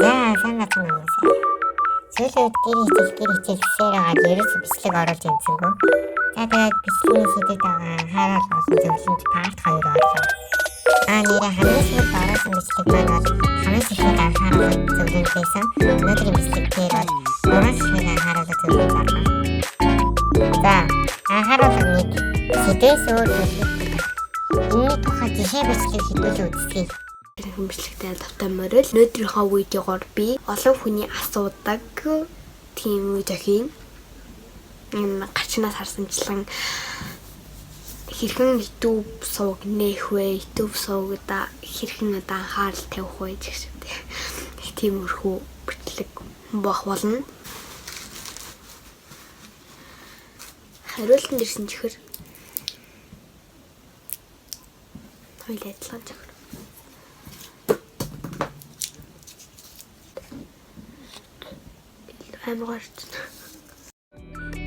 сайн байна уу? Сүүлд гэр хичээл гэсээр ерөөс бичлэг оруулж юмсангүй. За тэгээд бичлэгийн сэдэд байгаа хайрал болсон зөвлөмж парт 2 орлоо. Нэрээ хамгийн сүүлд оруулсан бичлэг маань бол хамгийн сүүлд анхааруулсан зөвлөмж байсан. Өнөөдрийн бичлэг дээр бол 3 сүүлд анхааруулсан зөвлөмж байна. За анхааруулсан нэг сэдвээс өөр зүйлүүд. Энэний тухай жишээ бичлэг хэдүүлээ үзье. Хэрхэн бичлэгтэй тавтай морил өнөөдрийнхөө видеогоор би олон хүний асуудаг тийм үе зохион гачнаас харсанчлан хэрхэн YouTube сувг нээх вэ? YouTube сувгада хэрхэн анхаарал тавих вэ гэх шиг тиймэрхүү бичлэг бах болно. Хариултанд ирсэн чихэр хоёул адилхан чихэр. Амгарч.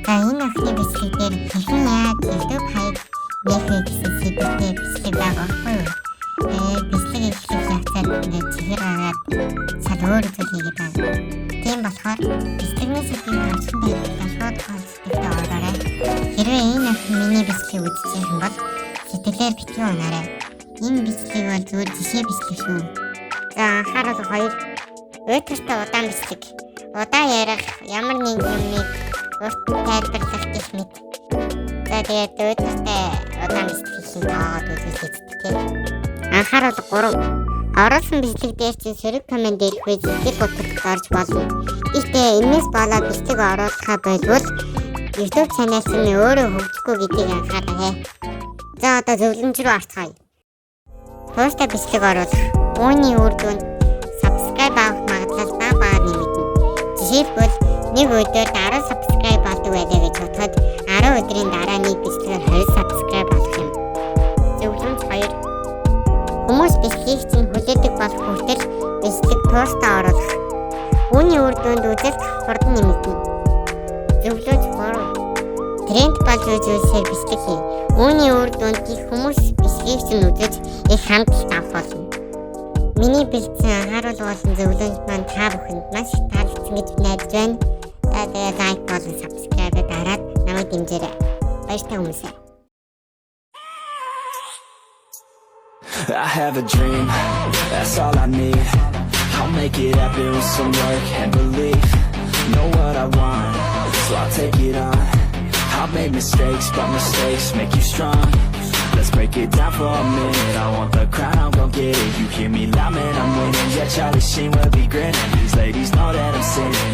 Энэ охины бичлэг дээр хэрхэн яаж YouTube хаяг нэхэ гэсэн сэдвээр бичлэг байгаа байхгүй юу? Бичлэг эхлэх явцад чихэр гараад цал өөр зүйл хийгээд байна. Тийм болохоор бичлэгний сэдвийг онцгой байдлаар шууд сэдвээр ороорой. Хэрвээ энэ охин миний бичлэгийг үзчих юм бол сэтгэлээр битгий унаарай. Энэ бичлэг бол зүгээр жишээ бичлэг шүү. За анхаарал 2. Өдөртөө удаан бичлэг. Удаа ярих ямар нэг юмыг урт тайлбарлах гэх мэт. За тэгээд өдөртөө удаан бичлэгийн таагаад үзүүлээд анхаарал 3. Оруулсан бичлэг дээр чинь сөрөг комент ирэх үе сэтгэл готролд орж болно. Гэхдээ энэс болоод бичлэг оруулахаа болвол YouTube channel чинь өөрөө хөгжихгүй гэдгийг анхаарай. За одоо зөвлөмж рүү орцгоё. Тууштай бичлэг оруулах. Үүний үр дүнд subscribe авах магадлал бага нэмэгдэнэ. Жишээлбэл нэг өдөрт 10 subscribe болдог байлаа гэж бодоход 10 өдрийн дараа нэг бичлэгээр 20 subscribe болох юм. Зөвлөмж 2. Хүмүүс бичлэгийг чинь хүлээдэг болох хүртэл бичлэг тууштай оруулах. Үүний үр дүнд үзэлт хурдан нэмэгдэнэ. Зөвлөмж 3. Тренд болж үзүүлсээр бичлэг хий. Үүний үр дүнд их хүмүүс бичлэгийг чинь үзэж их хандлт авах болно. Миний бэлдсэн анхаарал болон зөвлөмж маань та бүхэнд маш их таалагдсан гэж найдаж байна. Тэгээд лайк болон subscribe дараад намайг дэмжээрэй. Баяртай хүмүүсээ. I have a dream, that's all I need. I'll make it happen with some work and belief. Know what I want, so I'll take it on. I've made mistakes, but mistakes make you strong. Let's break it down for a minute. I want the crown, I'm gon' get it. You hear me loud, man, I'm winning. Yeah, Charlie Sheen will be grinning. These ladies know that I'm sinning.